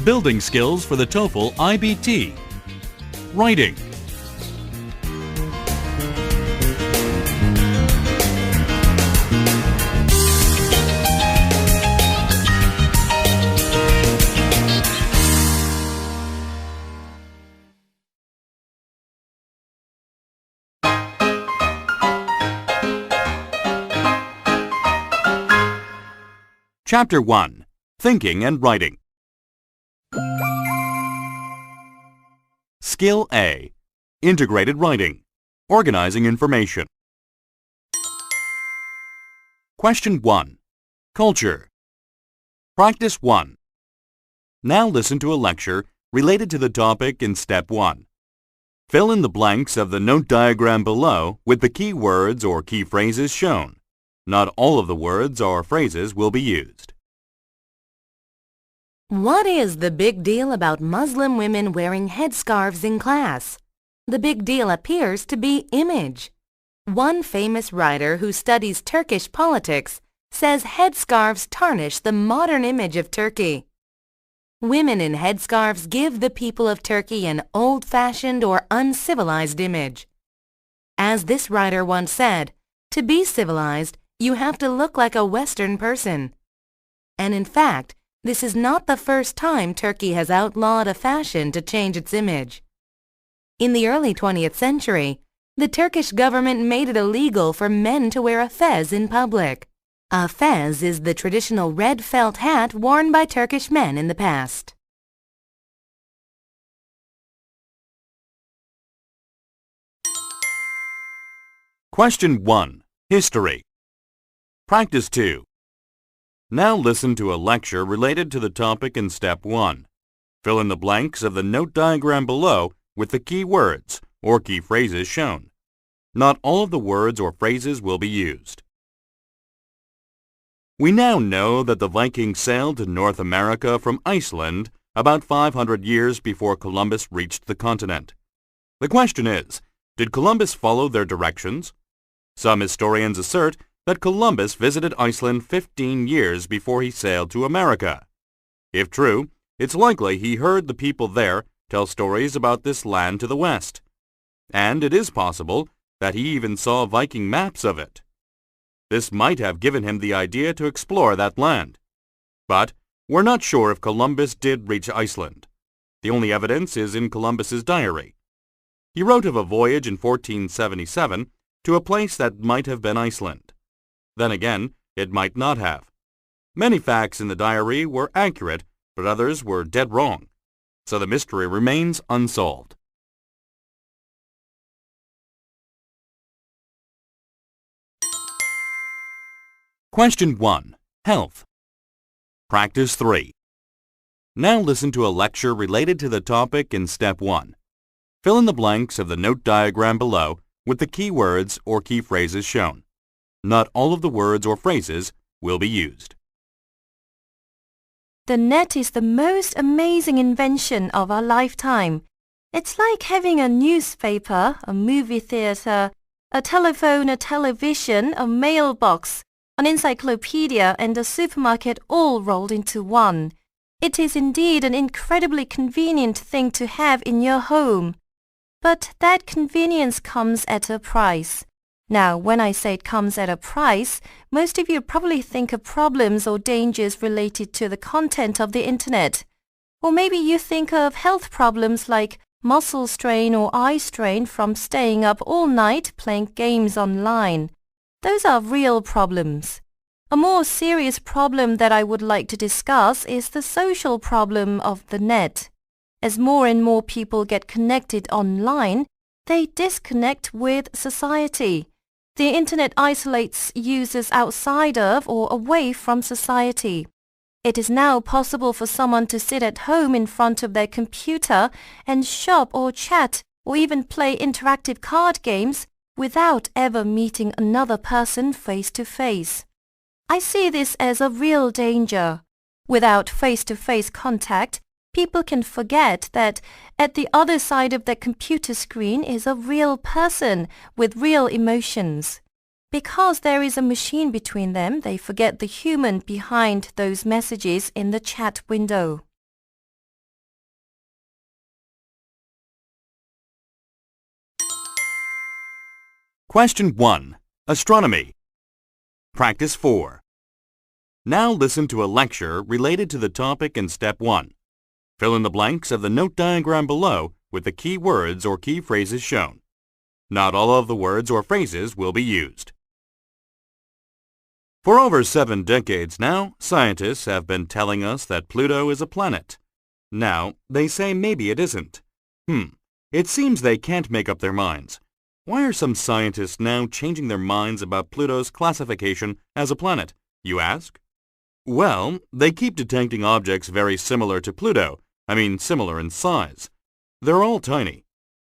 Building skills for the Toefl IBT. Writing. Chapter 1. Thinking and Writing. Skill A. Integrated Writing. Organizing Information. Question 1. Culture. Practice 1. Now listen to a lecture related to the topic in Step 1. Fill in the blanks of the note diagram below with the key words or key phrases shown. Not all of the words or phrases will be used. What is the big deal about Muslim women wearing headscarves in class? The big deal appears to be image. One famous writer who studies Turkish politics says headscarves tarnish the modern image of Turkey. Women in headscarves give the people of Turkey an old-fashioned or uncivilized image. As this writer once said, to be civilized, you have to look like a Western person. And in fact, this is not the first time Turkey has outlawed a fashion to change its image. In the early 20th century, the Turkish government made it illegal for men to wear a fez in public. A fez is the traditional red felt hat worn by Turkish men in the past. Question 1. History. Practice 2. Now listen to a lecture related to the topic in Step 1. Fill in the blanks of the note diagram below with the key words or key phrases shown. Not all of the words or phrases will be used. We now know that the Vikings sailed to North America from Iceland about 500 years before Columbus reached the continent. The question is, did Columbus follow their directions? Some historians assert that Columbus visited Iceland 15 years before he sailed to America. If true, it's likely he heard the people there tell stories about this land to the west. And it is possible that he even saw Viking maps of it. This might have given him the idea to explore that land. But we're not sure if Columbus did reach Iceland. The only evidence is in Columbus's diary. He wrote of a voyage in 1477 to a place that might have been Iceland. Then again, it might not have. Many facts in the diary were accurate, but others were dead wrong. So the mystery remains unsolved. Question 1. Health. Practice 3. Now listen to a lecture related to the topic in Step 1. Fill in the blanks of the note diagram below with the key words or key phrases shown. Not all of the words or phrases will be used. The net is the most amazing invention of our lifetime. It's like having a newspaper, a movie theater, a telephone, a television, a mailbox, an encyclopedia, and a supermarket all rolled into one. It is indeed an incredibly convenient thing to have in your home. But that convenience comes at a price. Now, when I say it comes at a price, most of you probably think of problems or dangers related to the content of the internet. Or maybe you think of health problems like muscle strain or eye strain from staying up all night playing games online. Those are real problems. A more serious problem that I would like to discuss is the social problem of the net. As more and more people get connected online, they disconnect with society. The internet isolates users outside of or away from society. It is now possible for someone to sit at home in front of their computer and shop or chat or even play interactive card games without ever meeting another person face to face. I see this as a real danger. Without face-to-face contact, people can forget that at the other side of the computer screen is a real person with real emotions. Because there is a machine between them, they forget the human behind those messages in the chat window. Question 1. Astronomy. Practice 4. Now listen to a lecture related to the topic in Step 1. Fill in the blanks of the note diagram below with the key words or key phrases shown. Not all of the words or phrases will be used. For over 7 decades now, scientists have been telling us that Pluto is a planet. Now, they say maybe it isn't. It seems they can't make up their minds. Why are some scientists now changing their minds about Pluto's classification as a planet, you ask? Well, they keep detecting objects very similar to Pluto. Similar in size. They're all tiny.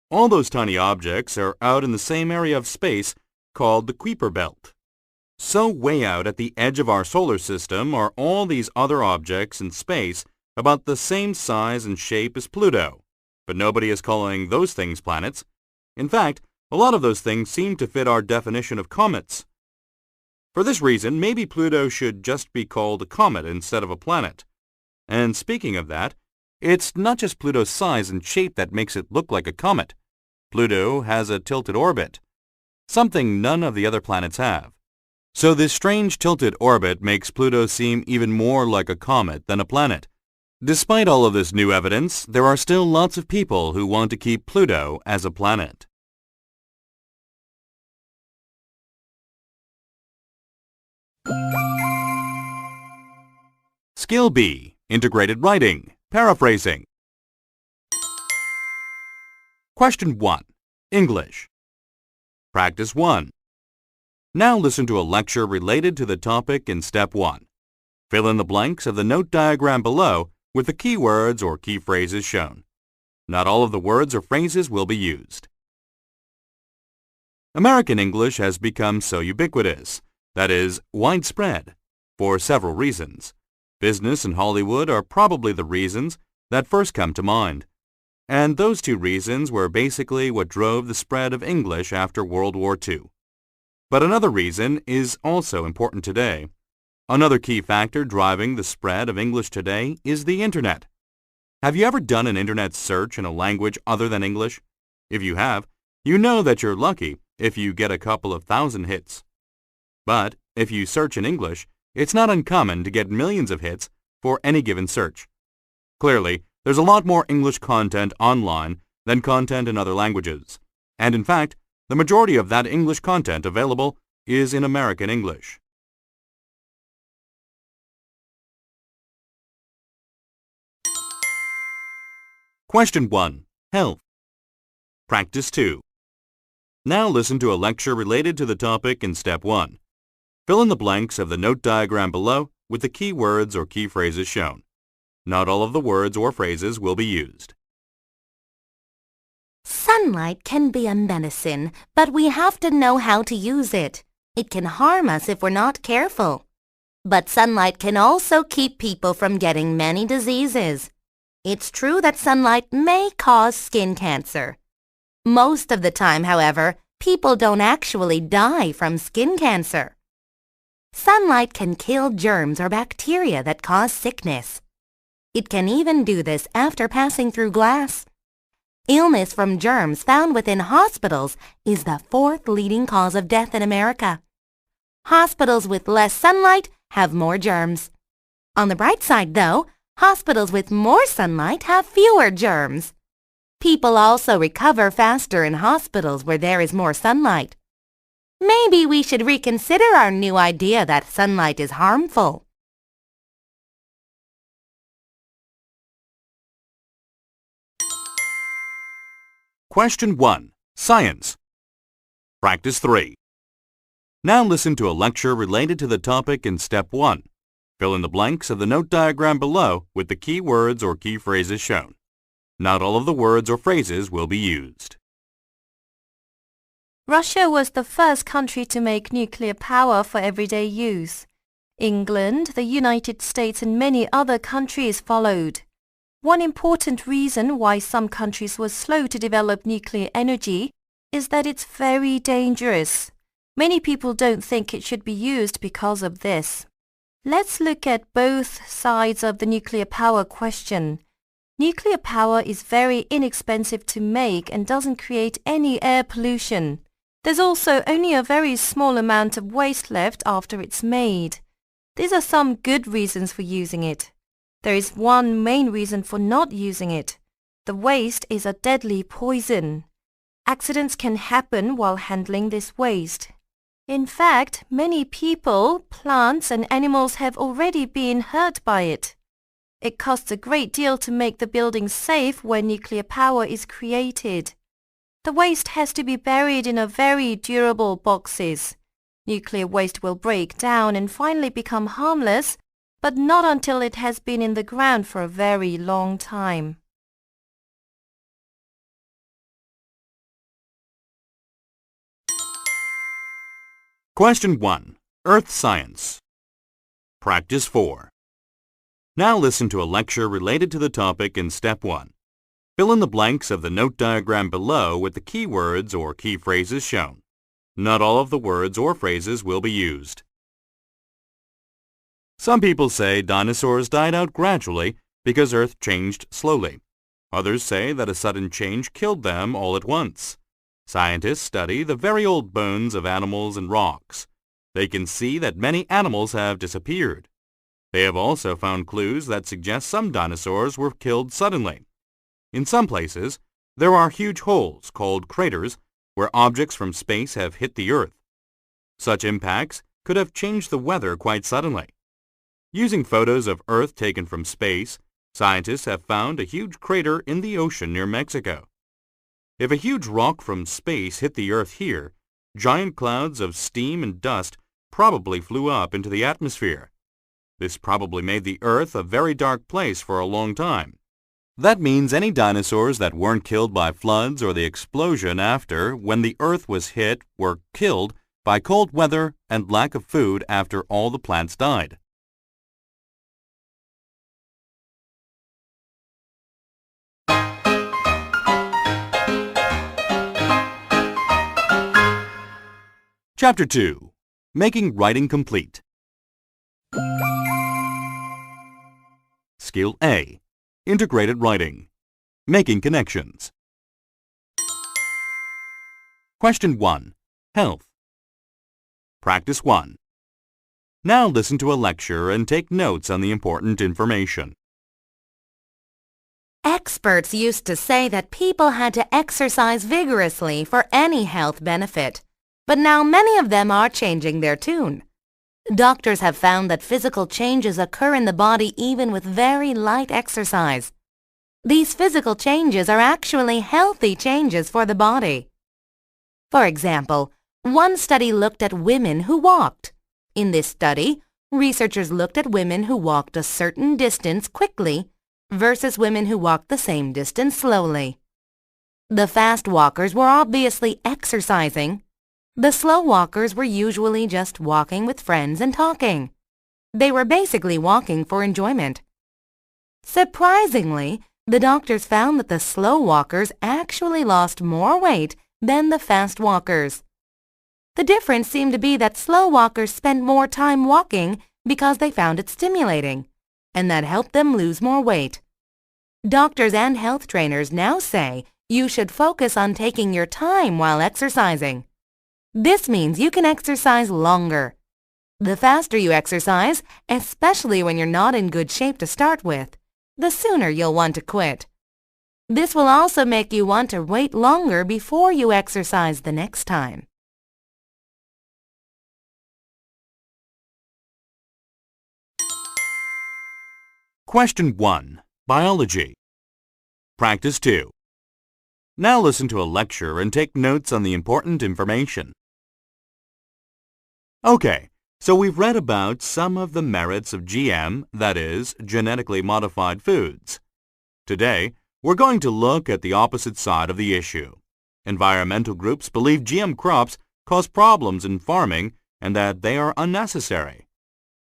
All those tiny objects are out in the same area of space called the Kuiper belt. So way out at the edge of our solar system are all these other objects in space about the same size and shape as Pluto. But nobody is calling those things planets. In fact, a lot of those things seem to fit our definition of comets. For this reason, maybe Pluto should just be called a comet instead of a planet. And speaking of that, it's not just Pluto's size and shape that makes it look like a comet. Pluto has a tilted orbit, something none of the other planets have. So this strange tilted orbit makes Pluto seem even more like a comet than a planet. Despite all of this new evidence, there are still lots of people who want to keep Pluto as a planet. Skill B. Integrated Writing. Paraphrasing. Question 1. English. Practice 1. Now listen to a lecture related to the topic in Step 1. Fill in the blanks of the note diagram below with the key words or key phrases shown. Not all of the words or phrases will be used. American English has become so ubiquitous, that is, widespread, for several reasons. Business and Hollywood are probably the reasons that first come to mind. And those two reasons were basically what drove the spread of English after World War II. But another reason is also important today. Another key factor driving the spread of English today is the Internet. Have you ever done an Internet search in a language other than English? If you have, you know that you're lucky if you get a couple of thousand hits. But if you search in English, it's not uncommon to get millions of hits for any given search. Clearly, there's a lot more English content online than content in other languages. And in fact, the majority of that English content available is in American English. Question 1. Health. Practice 2. Now listen to a lecture related to the topic in Step 1. Fill in the blanks of the note diagram below with the key words or key phrases shown. Not all of the words or phrases will be used. Sunlight can be a medicine, but we have to know how to use it. It can harm us if we're not careful. But sunlight can also keep people from getting many diseases. It's true that sunlight may cause skin cancer. Most of the time, however, people don't actually die from skin cancer. Sunlight can kill germs or bacteria that cause sickness. It can even do this after passing through glass. Illness from germs found within hospitals is the 4th leading cause of death in America. Hospitals with less sunlight have more germs. On the bright side, though, hospitals with more sunlight have fewer germs. People also recover faster in hospitals where there is more sunlight. Maybe we should reconsider our new idea that sunlight is harmful. Question 1. Science. Practice 3. Now listen to a lecture related to the topic in Step 1. Fill in the blanks of the note diagram below with the key words or key phrases shown. Not all of the words or phrases will be used. Russia was the first country to make nuclear power for everyday use. England, the United States and many other countries followed. One important reason why some countries were slow to develop nuclear energy is that it's very dangerous. Many people don't think it should be used because of this. Let's look at both sides of the nuclear power question. Nuclear power is very inexpensive to make and doesn't create any air pollution. There's also only a very small amount of waste left after it's made. These are some good reasons for using it. There is one main reason for not using it. The waste is a deadly poison. Accidents can happen while handling this waste. In fact, many people, plants and animals have already been hurt by it. It costs a great deal to make the building safe when nuclear power is created. The waste has to be buried in a very durable boxes. Nuclear waste will break down and finally become harmless, but not until it has been in the ground for a very long time. Question 1. Earth Science. Practice 4. Now listen to a lecture related to the topic in Step 1. Fill in the blanks of the note diagram below with the key words or key phrases shown. Not all of the words or phrases will be used. Some people say dinosaurs died out gradually because Earth changed slowly. Others say that a sudden change killed them all at once. Scientists study the very old bones of animals and rocks. They can see that many animals have disappeared. They have also found clues that suggest some dinosaurs were killed suddenly. In some places, there are huge holes called craters where objects from space have hit the Earth. Such impacts could have changed the weather quite suddenly. Using photos of Earth taken from space, scientists have found a huge crater in the ocean near Mexico. If a huge rock from space hit the Earth here, giant clouds of steam and dust probably flew up into the atmosphere. This probably made the Earth a very dark place for a long time. That means any dinosaurs that weren't killed by floods or the explosion after when the Earth was hit were killed by cold weather and lack of food after all the plants died. Chapter 2. Making Writing Complete. Skill A. Integrated Writing. Making Connections. Question 1. Health. Practice 1. Now listen to a lecture and take notes on the important information. Experts used to say that people had to exercise vigorously for any health benefit, but now many of them are changing their tune. Doctors have found that physical changes occur in the body even with very light exercise. These physical changes are actually healthy changes for the body. For example, one study looked at women who walked. In this study, researchers looked at women who walked a certain distance quickly versus women who walked the same distance slowly. The fast walkers were obviously exercising. The slow walkers were usually just walking with friends and talking. They were basically walking for enjoyment. Surprisingly, the doctors found that the slow walkers actually lost more weight than the fast walkers. The difference seemed to be that slow walkers spent more time walking because they found it stimulating, and that helped them lose more weight. Doctors and health trainers now say you should focus on taking your time while exercising. This means you can exercise longer. The faster you exercise, especially when you're not in good shape to start with, the sooner you'll want to quit. This will also make you want to wait longer before you exercise the next time. Question 1. Biology. Practice 2. Now listen to a lecture and take notes on the important information. Okay, so we've read about some of the merits of GM, that is, genetically modified foods. Today, we're going to look at the opposite side of the issue. Environmental groups believe GM crops cause problems in farming and that they are unnecessary.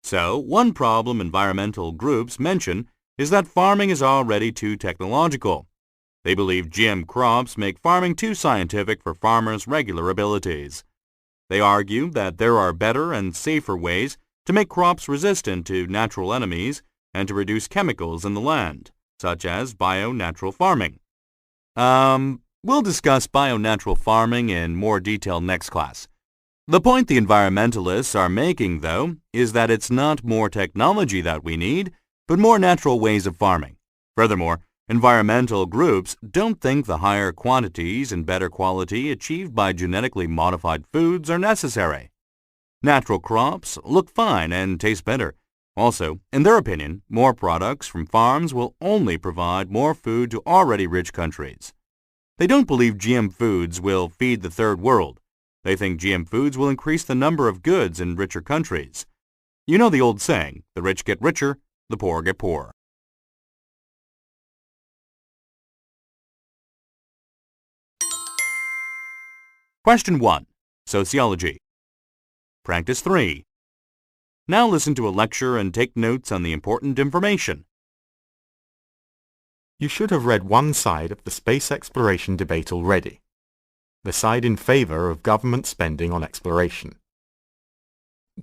So, one problem environmental groups mention is that farming is already too technological. They believe GM crops make farming too scientific for farmers' regular abilities. They argue that there are better and safer ways to make crops resistant to natural enemies and to reduce chemicals in the land, such as bio-natural farming. We'll discuss bio-natural farming in more detail next class. The point the environmentalists are making, though, is that it's not more technology that we need, but more natural ways of farming. Furthermore, environmental groups don't think the higher quantities and better quality achieved by genetically modified foods are necessary. Natural crops look fine and taste better. Also, in their opinion, more products from farms will only provide more food to already rich countries. They don't believe GM foods will feed the third world. They think GM foods will increase the number of goods in richer countries. You know the old saying, the rich get richer, the poor get poorer. Question 1. Sociology. Practice 3. Now listen to a lecture and take notes on the important information. You should have read one side of the space exploration debate already, the side in favor of government spending on exploration.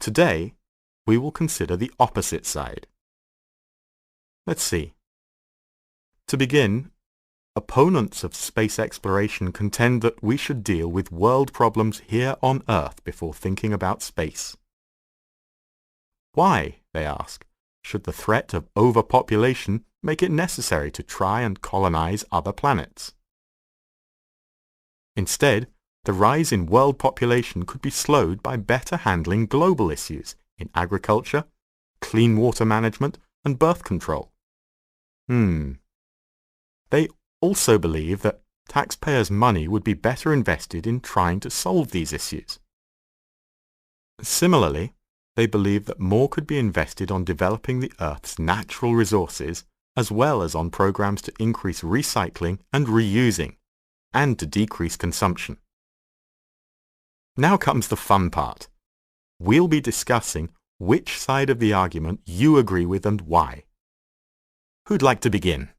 Today, we will consider the opposite side. Let's see. To begin, opponents of space exploration contend that we should deal with world problems here on Earth before thinking about space. Why, they ask, should the threat of overpopulation make it necessary to try and colonize other planets? Instead, the rise in world population could be slowed by better handling global issues in agriculture, clean water management, and birth control. They also believe that taxpayers' money would be better invested in trying to solve these issues. Similarly, they believe that more could be invested on developing the Earth's natural resources as well as on programs to increase recycling and reusing, and to decrease consumption. Now comes the fun part. We'll be discussing which side of the argument you agree with and why. Who'd like to begin?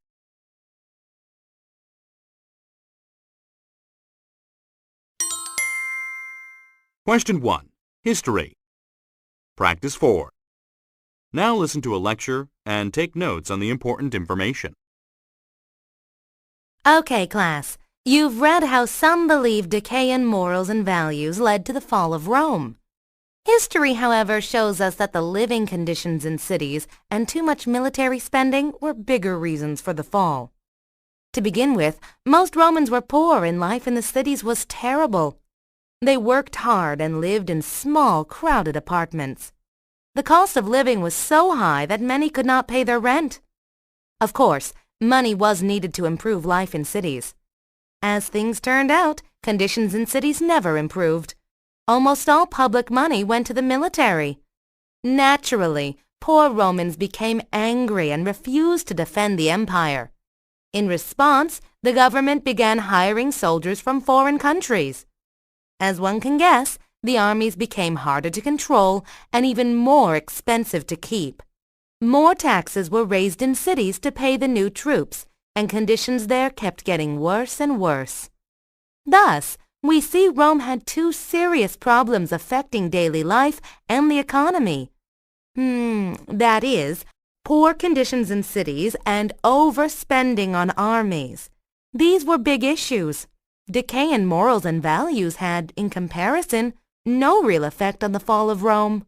Question 1. History. Practice 4. Now listen to a lecture and take notes on the important information. Okay, class. You've read how some believe decay in morals and values led to the fall of Rome. History, however, shows us that the living conditions in cities and too much military spending were bigger reasons for the fall. To begin with, most Romans were poor and life in the cities was terrible. They worked hard and lived in small, crowded apartments. The cost of living was so high that many could not pay their rent. Of course, money was needed to improve life in cities. As things turned out, conditions in cities never improved. Almost all public money went to the military. Naturally, poor Romans became angry and refused to defend the empire. In response, the government began hiring soldiers from foreign countries. As one can guess, the armies became harder to control and even more expensive to keep. More taxes were raised in cities to pay the new troops, and conditions there kept getting worse and worse. Thus, we see Rome had two serious problems affecting daily life and the economy. That is, poor conditions in cities and overspending on armies. These were big issues. Decay in morals and values had, in comparison, no real effect on the fall of Rome.